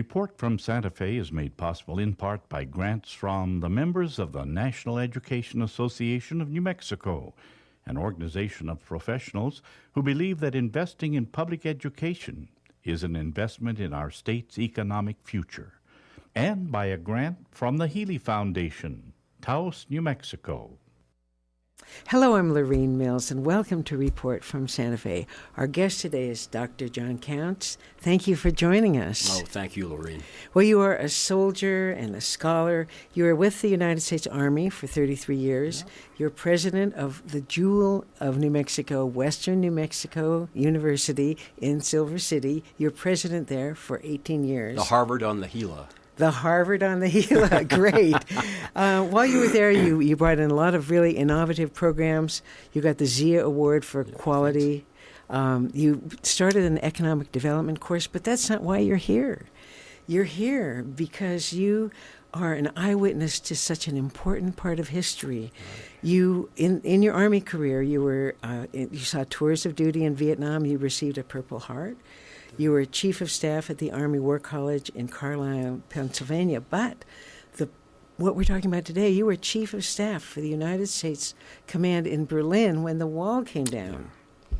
Report from Santa Fe is made possible in part by grants from the members of the National Education Association of New Mexico, an organization of professionals who believe that investing in public education is an investment in our state's economic future, and by a grant from the Healy Foundation, Taos, New Mexico. Hello, I'm Lorene Mills, and welcome to Report from Santa Fe. Our guest today is Dr. John Counts. Thank you for joining us. Oh, thank you, Lorene. Well, you are a soldier and a scholar. You were with the United States Army for 33 years. Yeah. You're president of the Jewel of New Mexico, Western New Mexico University in Silver City. You're president there for 18 years. The Harvard on the Gila. The Harvard on the Gila, great. While you were there, you brought in a lot of really innovative programs. You got the Zia Award for quality. You started an economic development course, but that's not why you're here. You're here because you are an eyewitness to such an important part of history. Right. You, in your Army career, you saw tours of duty in Viet Nam. You received a Purple Heart. You were chief of staff at the Army War College in Carlisle, Pennsylvania. But what we're talking about today, you were chief of staff for the United States Command in Berlin when the wall came down. Yeah.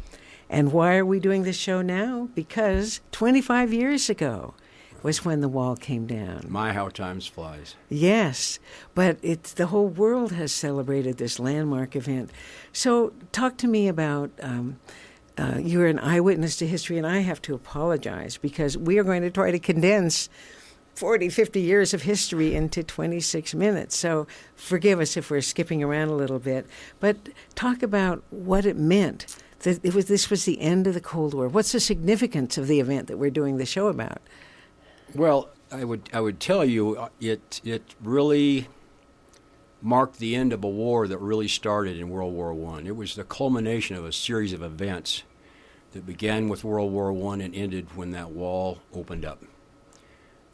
And why are we doing this show now? Because 25 years ago was when the wall came down. My, how time flies. Yes, but the whole world has celebrated this landmark event. So talk to me about... you're an eyewitness to history, and I have to apologize because we are going to try to condense 40, 50 years of history into 26 minutes. So forgive us if we're skipping around a little bit. But talk about what it meant. This was the end of the Cold War. What's the significance of the event that we're doing the show about? Well, I would tell you it really marked the end of a war that really started in World War I. It was the culmination of a series of events that began with World War I and ended when that wall opened up.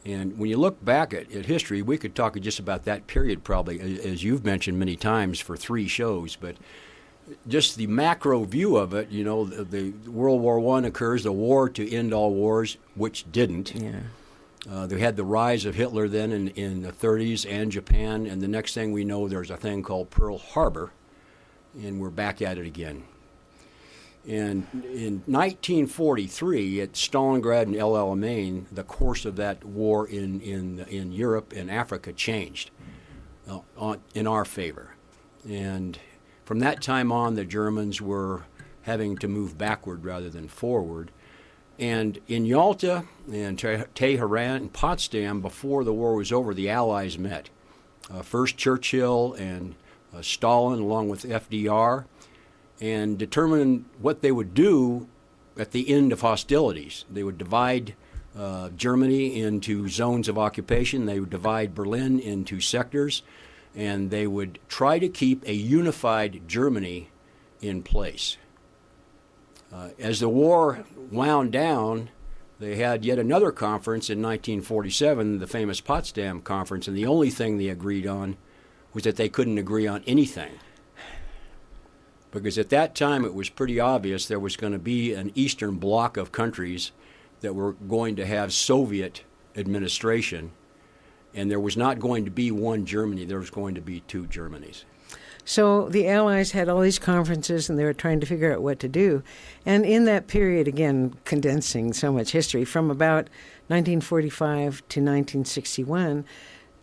And when you look back at history, we could talk just about that period probably, as you've mentioned many times, for 3 shows. But just the macro view of it, the World War I occurs, the war to end all wars, which didn't. Yeah. They had the rise of Hitler then in the 30s and Japan, and the next thing we know, there's a thing called Pearl Harbor, and we're back at it again. And in 1943, at Stalingrad and El Alamein, the course of that war in Europe and Africa changed in our favor. And from that time on, the Germans were having to move backward rather than forward. And in Yalta and Tehran and Potsdam, before the war was over, the Allies met. First Churchill and Stalin, along with FDR, and determined what they would do at the end of hostilities. They would divide Germany into zones of occupation. They would divide Berlin into sectors, and they would try to keep a unified Germany in place. As the war wound down, they had yet another conference in 1947, the famous Potsdam Conference, and the only thing they agreed on was that they couldn't agree on anything. Because at that time it was pretty obvious there was going to be an Eastern bloc of countries that were going to have Soviet administration, and there was not going to be one Germany, there was going to be 2 Germanys. So the Allies had all these conferences, and they were trying to figure out what to do. And in that period, again, condensing so much history, from about 1945 to 1961,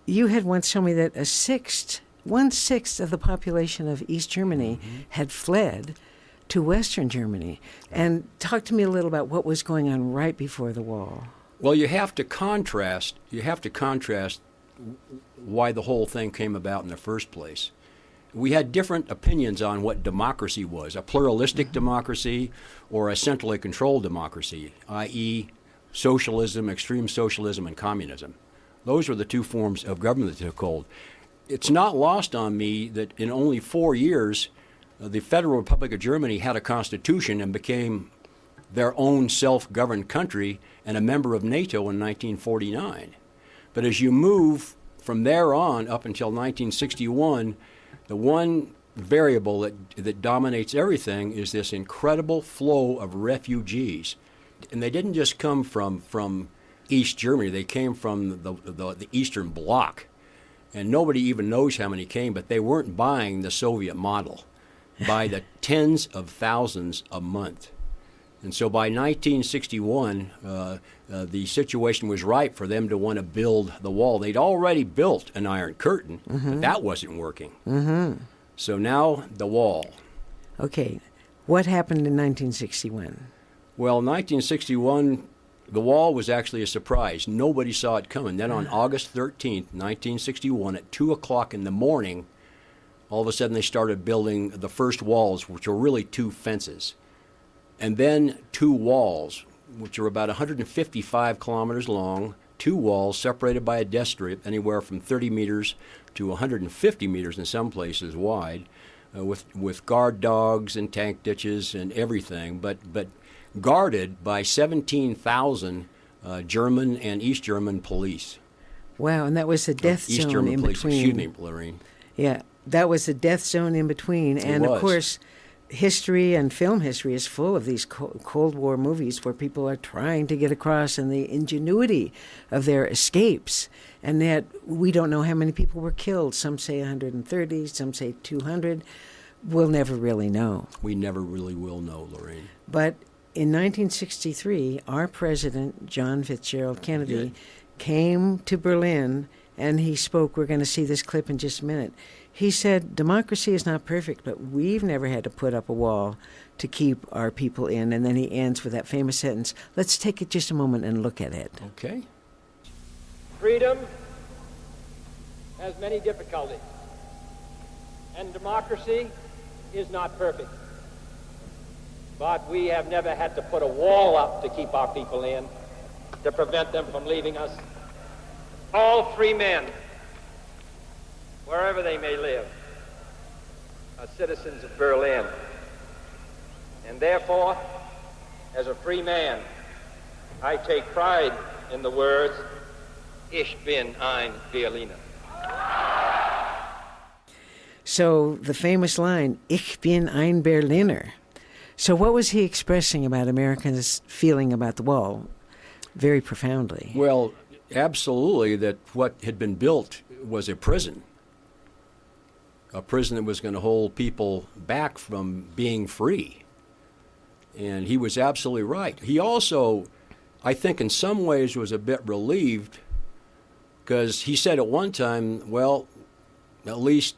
you had once told me that 1/6 of the population of East Germany had fled to Western Germany. And talk to me a little about what was going on right before the wall. Well, you have to contrast why the whole thing came about in the first place. We had different opinions on what democracy was, a pluralistic democracy or a centrally controlled democracy, i.e. socialism, extreme socialism, and communism. Those were the 2 forms of government that took hold. It's not lost on me that in only 4 years, the Federal Republic of Germany had a constitution and became their own self-governed country and a member of NATO in 1949. But as you move from there on up until 1961, the one variable that dominates everything is this incredible flow of refugees. And they didn't just come from East Germany. They came from the Eastern Bloc. And nobody even knows how many came, but they weren't buying the Soviet model by the tens of thousands a month. And so by 1961, the situation was ripe for them to want to build the wall. They'd already built an Iron Curtain, but that wasn't working. So now the wall. Okay. What happened in 1961? Well, 1961, the wall was actually a surprise. Nobody saw it coming. Then on August 13th, 1961, at 2 o'clock in the morning, all of a sudden they started building the first walls, which were really two fences. And then two walls, which are about 155 kilometers long, two walls separated by a death strip, anywhere from 30 meters to 150 meters in some places wide, with guard dogs and tank ditches and everything, but guarded by 17,000 German and East German police. Wow, and that was the death East zone German in police, between. excuse me, Lorraine. Yeah, that was the death zone in between. And, of course, history and film history is full of these Cold War movies where people are trying to get across and the ingenuity of their escapes. And yet we don't know how many people were killed. Some say 130, some say 200. We'll never really know. We never really will know, Lorraine. But in 1963, our president, John Fitzgerald Kennedy, came to Berlin and he spoke. We're going to see this clip in just a minute. He said, democracy is not perfect, but we've never had to put up a wall to keep our people in. And then he ends with that famous sentence. Let's take it just a moment and look at it. Okay. Freedom has many difficulties, and democracy is not perfect. But we have never had to put a wall up to keep our people in, to prevent them from leaving us. All free men, wherever they may live, are citizens of Berlin. And therefore, as a free man, I take pride in the words, Ich bin ein Berliner. So the famous line, Ich bin ein Berliner. So what was he expressing about Americans' feeling about the wall? Very profoundly. Well, absolutely, that what had been built was a prison that was going to hold people back from being free. And he was absolutely right. He also, I think in some ways, was a bit relieved because he said at one time, well, at least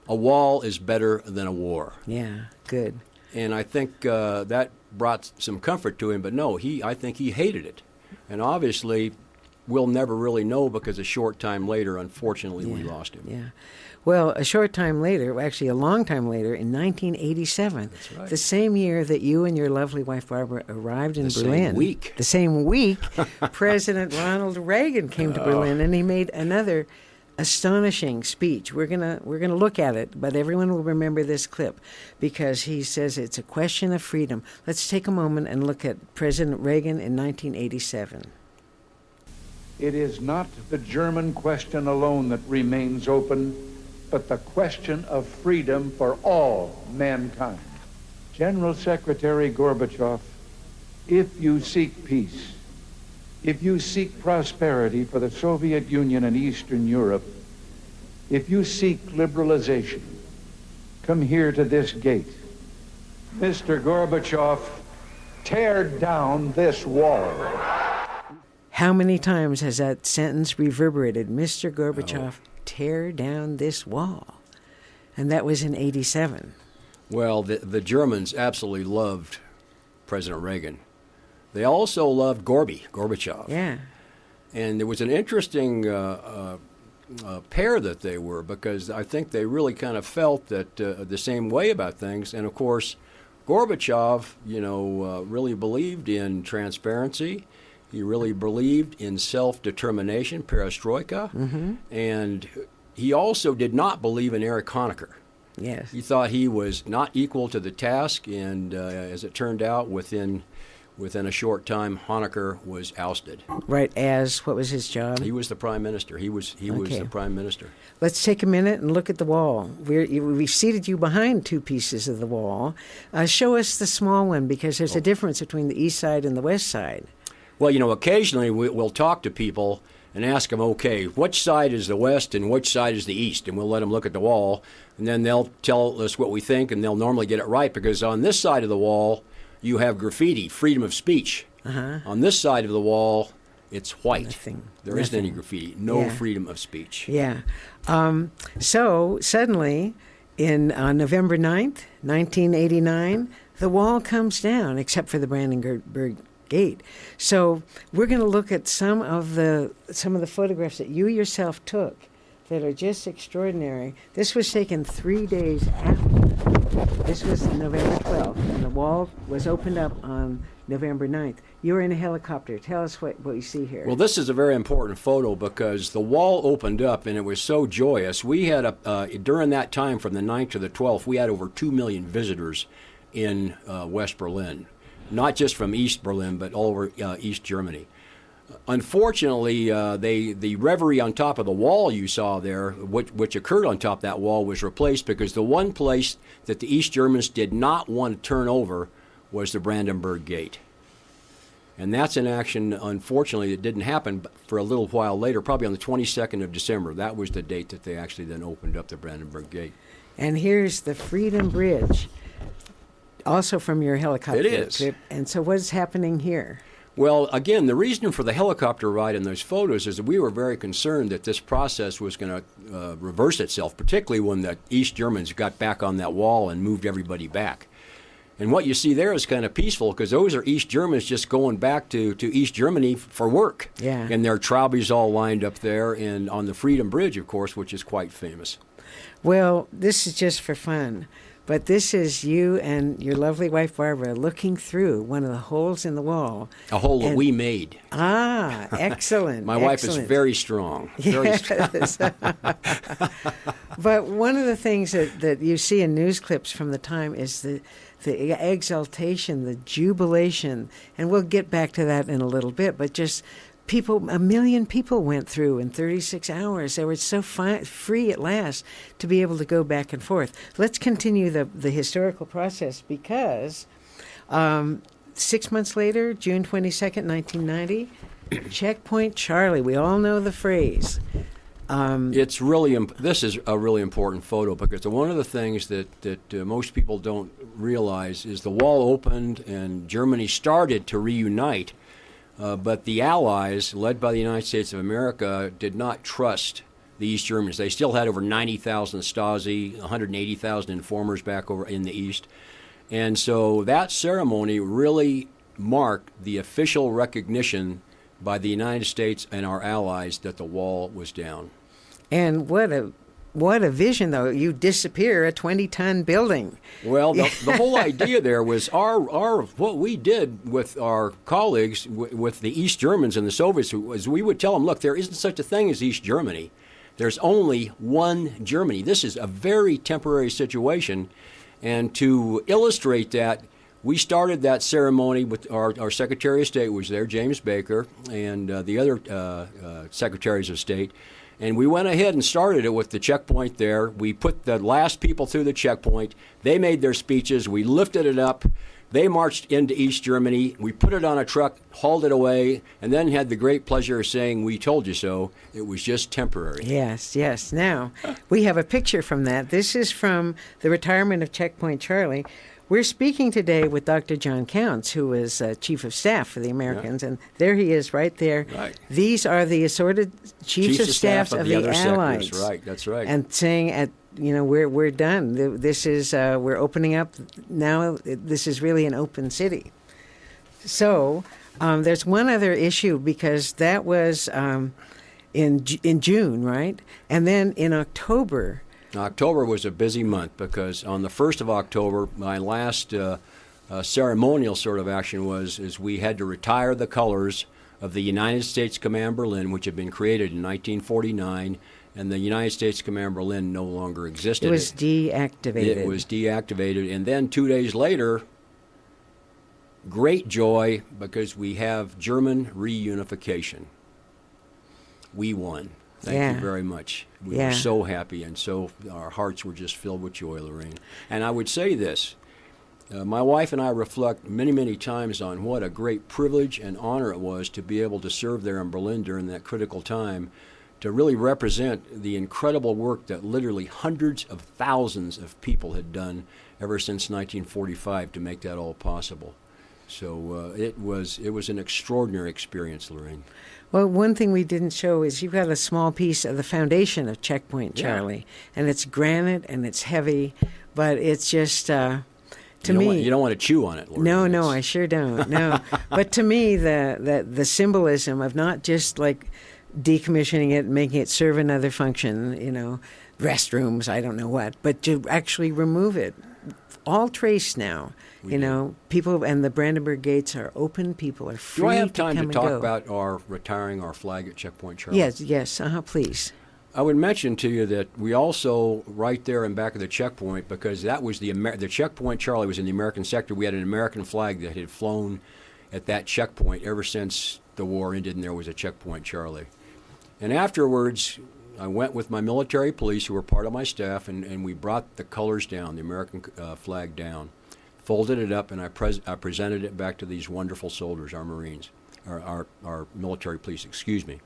a wall is better than a war. Yeah, good. And I think that brought some comfort to him. But no, I think he hated it. And obviously, we'll never really know because a short time later, unfortunately, we lost him. Yeah. Well, a short time later, actually a long time later, in 1987, That's right. the same year that you and your lovely wife Barbara arrived in Berlin. The same week, President Ronald Reagan came to Berlin, and he made another astonishing speech. We're gonna look at it, but everyone will remember this clip because he says it's a question of freedom. Let's take a moment and look at President Reagan in 1987. It is not the German question alone that remains open, but the question of freedom for all mankind. General Secretary Gorbachev, if you seek peace, if you seek prosperity for the Soviet Union and Eastern Europe, if you seek liberalization, come here to this gate. Mr. Gorbachev, tear down this wall. How many times has that sentence reverberated? Mr. Gorbachev, tear down this wall. And that was in 87. Well, the Germans absolutely loved President Reagan. They also loved Gorbachev. Yeah. And there was an interesting pair that they were, because I think they really kind of felt that the same way about things. And of course, Gorbachev, really believed in transparency. He really believed in self-determination, perestroika, and he also did not believe in Erich Honecker. Yes. He thought he was not equal to the task, and as it turned out, within a short time, Honecker was ousted. Right, what was his job? He was the prime minister. He was the prime minister. Let's take a minute and look at the wall. We've seated you behind two pieces of the wall. Show us the small one, because there's a difference between the east side and the west side. Well, occasionally we'll talk to people and ask them, okay, which side is the west and which side is the east? And we'll let them look at the wall, and then they'll tell us what we think, and they'll normally get it right, because on this side of the wall, you have graffiti, freedom of speech. On this side of the wall, it's white. There isn't any graffiti. No freedom of speech. Yeah. So suddenly, on November 9th, 1989, the wall comes down, except for the Brandenburg Gate. So we're going to look at some of the photographs that you yourself took that are just extraordinary. This was taken 3 days after. This was November 12th, and the wall was opened up on November 9th. You were in a helicopter. Tell us what you see here. Well, this is a very important photo because the wall opened up, and it was so joyous. We had, during that time from the 9th to the 12th, we had over 2 million visitors in West Berlin. Not just from East Berlin, but all over East Germany. Unfortunately, the reverie on top of the wall you saw there, which occurred on top of that wall, was replaced because the one place that the East Germans did not want to turn over was the Brandenburg Gate. And that's an action, unfortunately, that didn't happen for a little while later, probably on the 22nd of December. That was the date that they actually then opened up the Brandenburg Gate. And here's the Freedom Bridge, also from your helicopter It is. trip. And so what's happening here? Well, again, the reason for the helicopter ride in those photos is that we were very concerned that this process was going to reverse itself, particularly when the East Germans got back on that wall and moved everybody back. And what you see there is kind of peaceful because those are East Germans just going back to East Germany for work. Yeah. And their Traubies all lined up there and on the Freedom Bridge, of course, which is quite famous. Well, this is just for fun. But this is you and your lovely wife, Barbara, looking through one of the holes in the wall. A hole that we made. Ah, excellent. My wife is excellent. very strong. Very strong. Yes. But one of the things that you see in news clips from the time is the exaltation, the jubilation. And we'll get back to that in a little bit, but just people, 1 million people went through in 36 hours. They were so free at last to be able to go back and forth. Let's continue the historical process because 6 months later, June 22nd, 1990, Checkpoint Charlie. We all know the phrase. It's really this is a really important photo because one of the things that most people don't realize is the wall opened and Germany started to reunite. But the Allies, led by the United States of America, did not trust the East Germans. They still had over 90,000 Stasi, 180,000 informers back over in the East. And so that ceremony really marked the official recognition by the United States and our allies that the wall was down. And what a vision, though. You disappear a 20-ton building. Well, the whole idea there was our what we did with our colleagues, with the East Germans and the Soviets, was we would tell them, look, there isn't such a thing as East Germany. There's only one Germany. This is a very temporary situation. And to illustrate that, we started that ceremony with our Secretary of State was there, James Baker, and the other Secretaries of State. And we went ahead and started it with the checkpoint there. We put the last people through the checkpoint. They made their speeches. We lifted it up. They marched into East Germany. We put it on a truck, hauled it away, and then had the great pleasure of saying, we told you so. It was just temporary. Yes, yes. Now, we have a picture from that. This is from the retirement of Checkpoint Charlie. We're speaking today with Dr. John Counts, who was Chief of Staff for the Americans, and there he is right there. Right. These are the assorted Chiefs of Staff of the other Allies. Sectors. Right, that's right. And saying, we're done. This is, we're opening up now. This is really an open city. So there's one other issue because that was in June, right? And then in October. October was a busy month because on the 1st of October, my last ceremonial sort of action is we had to retire the colors of the United States Command Berlin, which had been created in 1949, and the United States Command Berlin no longer existed. It was deactivated. It was deactivated. And then 2 days later, great joy because we have German reunification. We won. Thank you very much. We were so happy, and so our hearts were just filled with joy, Lorraine. And I would say this, My wife and I reflect many, many times on what a great privilege and honor it was to be able to serve there in Berlin during that critical time, to really represent the incredible work that literally hundreds of thousands of people had done ever since 1945 to make that all possible. So it was an extraordinary experience, Lorraine. Well, one thing we didn't show is you've got a small piece of the foundation of Checkpoint Charlie, and it's granite and it's heavy, but it's just You don't want to chew on it, Lorraine. No, I sure don't. No, but to me, the symbolism of not just like decommissioning it and making it serve another function, restrooms, I don't know what, but to actually remove it. All traced now. People, and the Brandenburg gates are open. People are free. Do I have time to talk go. about our retiring our flag at Checkpoint Charlie? Yes, please. I would mention to you that we also, right there in back of the checkpoint, because that was the Checkpoint Charlie was in the American sector. We had an American flag that had flown at that checkpoint ever since the war ended, and there was a Checkpoint Charlie. And afterwards, I went with my military police, who were part of my staff, and we brought the colors down, the American flag down, folded it up, and I presented it back to these wonderful soldiers, our Marines, our military police, excuse me.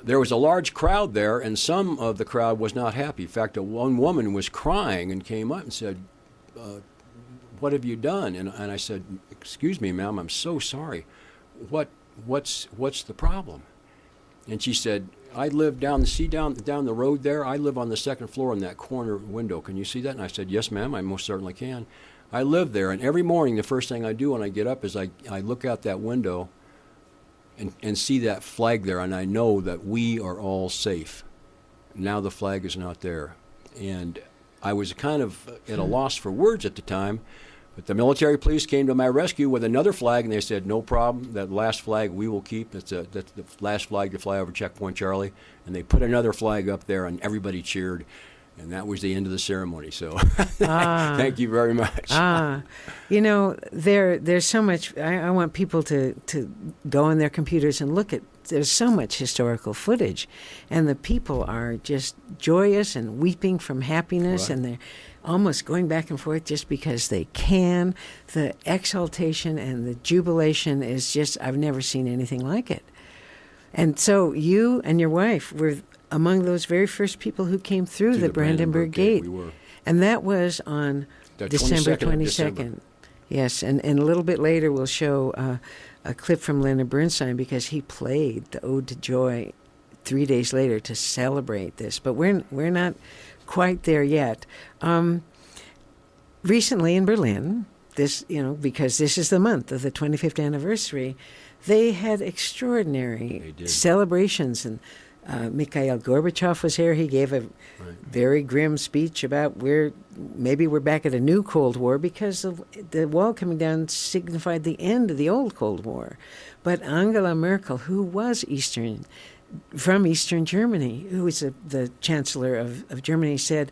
There was a large crowd there, and some of the crowd was not happy. In fact, one woman was crying and came up and said, "What have you done?" And I said, "Excuse me, ma'am, I'm so sorry. What's the problem?" And she said, "I live down the road there. I live on the second floor in that corner window. Can you see that?" And I said, "Yes, ma'am, I most certainly can. I live there, and every morning the first thing I do when I get up is I look out that window and see that flag there, and I know that we are all safe. Now the flag is not there." And I was kind of at a loss for words at the time, but the military police came to my rescue with another flag, and they said, "No problem, that last flag we will keep. That's the last flag to fly over Checkpoint Charlie." And they put another flag up there, and everybody cheered. And that was the end of the ceremony. So thank you very much. There's so much. I want people to go on their computers and look at. There's so much historical footage, and the people are just joyous and weeping from happiness, Right. and they're almost going back and forth just because they can. The exaltation and the jubilation is just, I've never seen anything like it. And so you and your wife were among those very first people who came through the Brandenburg Gate. We were. And that was on December 22nd. Yes, and a little bit later we'll show a clip from Leonard Bernstein, because he played the Ode to Joy 3 days later to celebrate this. But we're not quite there yet. Recently in Berlin, because this is the month of the 25th anniversary, they had extraordinary celebrations, and Mikhail Gorbachev was here. He gave a very grim speech about maybe we're back at a new Cold War, because the wall coming down signified the end of the old Cold War. But Angela Merkel, who was from Eastern Germany, who was the Chancellor of Germany, said,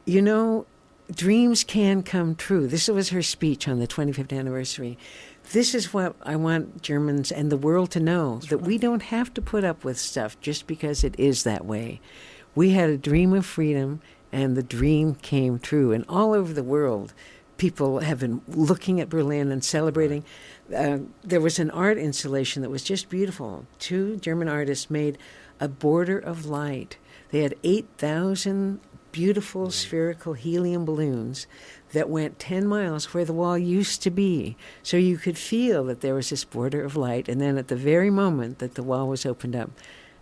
dreams can come true. This was her speech on the 25th anniversary. This is what I want Germans and the world to know, that we don't have to put up with stuff just because it is that way. We had a dream of freedom, and the dream came true. And all over the world, people have been looking at Berlin and celebrating. There was an art installation that was just beautiful. 2 German artists made a border of light. They had 8,000 beautiful spherical helium balloons that went 10 miles where the wall used to be. So you could feel that there was this border of light, and then at the very moment that the wall was opened up,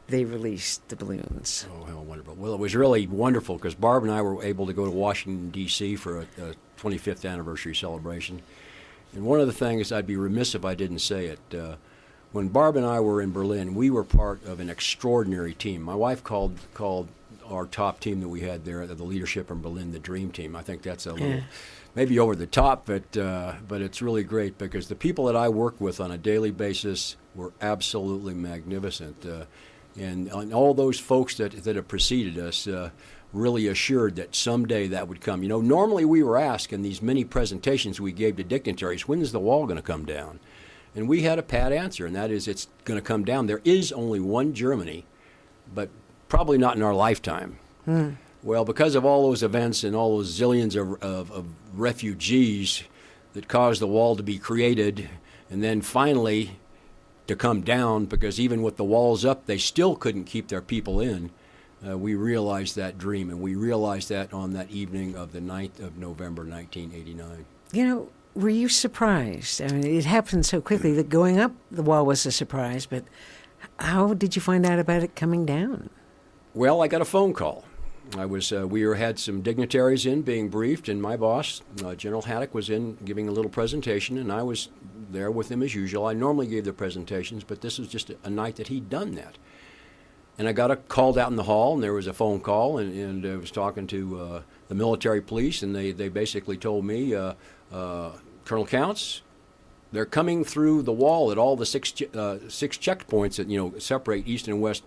they released the balloons. Oh, how wonderful. Well, it was really wonderful, because Barb and I were able to go to Washington, D.C. for a 25th anniversary celebration. And one of the things, I'd be remiss if I didn't say it, when Barb and I were in Berlin, we were part of an extraordinary team. My wife called our top team that we had there, the leadership in Berlin, the Dream Team. I think that's a little, maybe over the top, but it's really great, because the people that I worked with on a daily basis were absolutely magnificent. And all those folks that have preceded us really assured that someday that would come. Normally we were asked in these many presentations we gave to dignitaries, when is the wall going to come down? And we had a pat answer, and that is, it's going to come down. There is only one Germany, but probably not in our lifetime. Well, because of all those events and all those zillions of refugees that caused the wall to be created, and then finally to come down, because even with the walls up, they still couldn't keep their people in. We realized that dream, and we realized that on that evening of the 9th of November, 1989. You know, were you surprised? I mean, it happened so quickly that going up the wall was a surprise, but how did you find out about it coming down? Well, I got a phone call. We had some dignitaries in being briefed, and my boss, General Haddock, was in giving a little presentation, and I was there with him as usual. I normally gave the presentations, but this was just a night that he'd done that. And I got called out in the hall, and there was a phone call, and I was talking to the military police, and they basically told me, Colonel Counts, they're coming through the wall at all the six checkpoints that separate East and West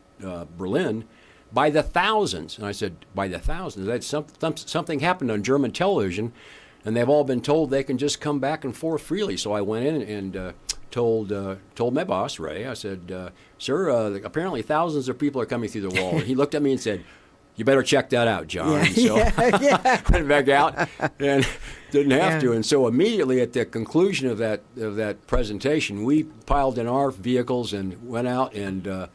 Berlin by the thousands. And I said, by the thousands? Something happened on German television, and they've all been told they can just come back and forth freely. So I went in and told my boss, Ray, I said, sir, apparently thousands of people are coming through the wall. And he looked at me and said, you better check that out, John. Yeah, so I went back out and didn't have to. And so immediately at the conclusion of that presentation, we piled in our vehicles and went out and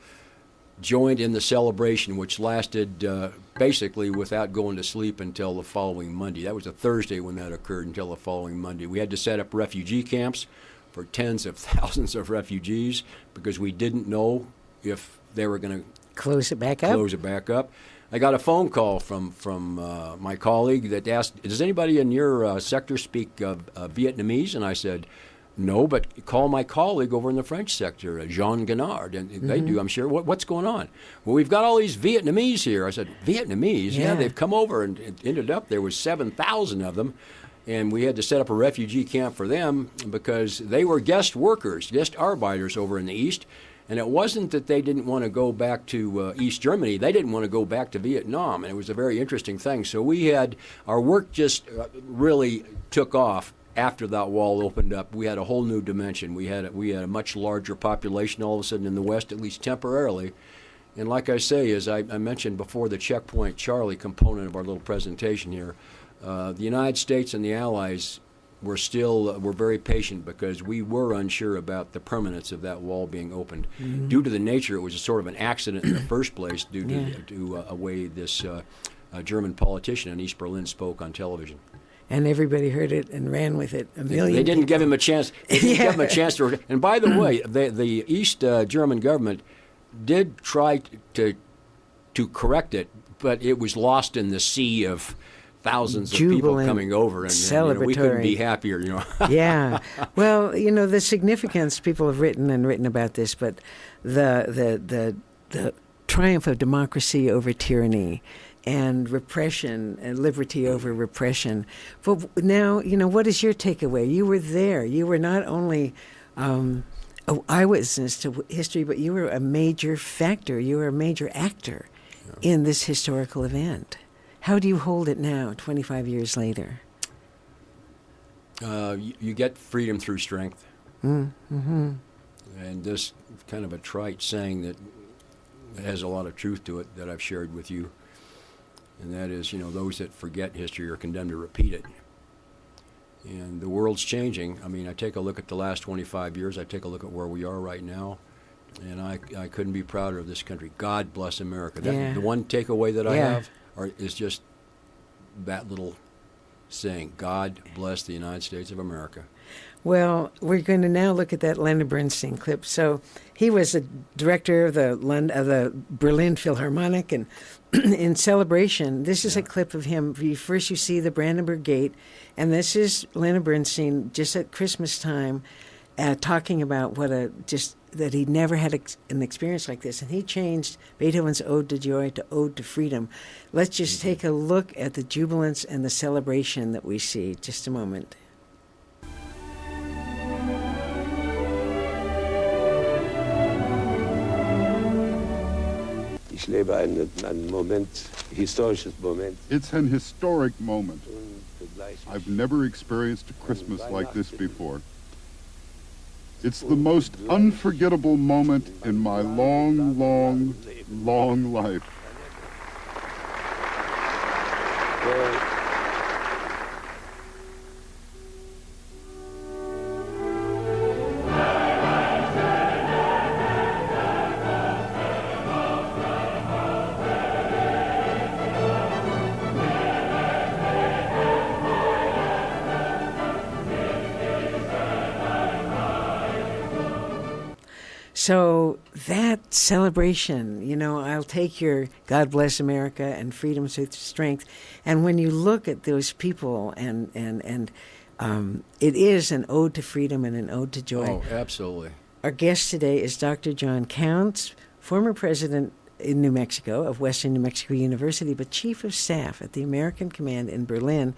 joined in the celebration, which lasted basically without going to sleep until the following Monday. That was a Thursday when that occurred, until the following Monday. We had to set up refugee camps for tens of thousands of refugees because we didn't know if they were going to close it back up. I got a phone call from my colleague that asked, does anybody in your sector speak Vietnamese? And I said, no, but call my colleague over in the French sector, Jean Guinard, and they do, I'm sure. What's going on? Well, we've got all these Vietnamese here. I said, Vietnamese? Yeah, they've come over, and it ended up there was 7,000 of them, and we had to set up a refugee camp for them because they were guest workers, guest arbeiters over in the East, and it wasn't that they didn't want to go back to East Germany. They didn't want to go back to Vietnam, and it was a very interesting thing. So we had, our work just really took off. After that wall opened up, we had a whole new dimension. We had a much larger population all of a sudden in the West, at least temporarily. And like I say, as I mentioned before, the Checkpoint Charlie component of our little presentation here, the United States and the Allies were very patient because we were unsure about the permanence of that wall being opened. Mm-hmm. Due to the nature, it was a sort of an accident in the first place due to a way this German politician in East Berlin spoke on television. And everybody heard it and ran with it. They didn't give him a chance. They didn't give him a chance to. And by the way, the East German government did try to correct it, but it was lost in the sea of thousands of people coming over, and we couldn't be happier. Yeah. Well, the significance, people have written about this, but the triumph of democracy over tyranny, and repression and liberty over repression. But now, what is your takeaway? You were there. You were not only an eyewitness to history, but you were a major factor. You were a major actor in this historical event. How do you hold it now, 25 years later? You get freedom through strength. Mm-hmm. And this kind of a trite saying that has a lot of truth to it that I've shared with you. And that is, those that forget history are condemned to repeat it. And the world's changing. I mean, I take a look at the last 25 years. I take a look at where we are right now. And I couldn't be prouder of this country. God bless America. The one takeaway that I have is just that little saying, God bless the United States of America. Well, we're going to now look at that Leonard Bernstein clip. So he was the director of the Berlin Philharmonic, and in celebration, this is a clip of him. First you see the Brandenburg Gate, and this is Leonard Bernstein just at Christmas time talking about that he'd never had an experience like this, and he changed Beethoven's Ode to Joy to Ode to Freedom. Let's just take a look at the jubilance and the celebration that we see. Just a moment. Ich lebe einen Moment, historisches Moment. It's an historic moment. I've never experienced a Christmas like this before. It's the most unforgettable moment in my long, long, long life. So that celebration, you know, I'll take your God bless America and freedom with strength. And when you look at those people and it is an ode to freedom and an ode to joy. Oh, absolutely. Our guest today is Dr. John Counts, former president in New Mexico of Western New Mexico University, but chief of staff at the American Command in Berlin,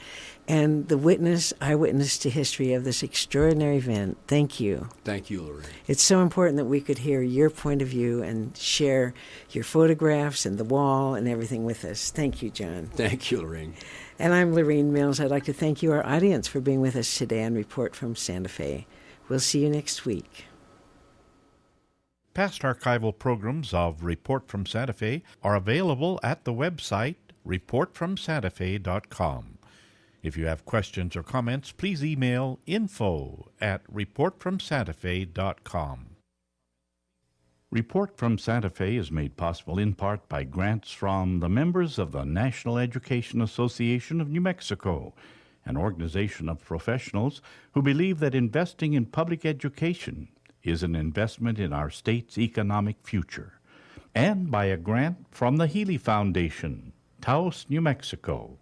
and the eyewitness to history of this extraordinary event. Thank you. Thank you, Lorraine. It's so important that we could hear your point of view and share your photographs and the wall and everything with us. Thank you, John. Thank you, Lorraine. And I'm Lorraine Mills. I'd like to thank you, our audience, for being with us today on Report from Santa Fe. We'll see you next week. Past archival programs of Report from Santa Fe are available at the website reportfromsantafe.com. If you have questions or comments, please email info@reportfromsantafe.com. Report from Santa Fe is made possible in part by grants from the members of the National Education Association of New Mexico, an organization of professionals who believe that investing in public education is an investment in our state's economic future, and by a grant from the Healy Foundation, Taos, New Mexico.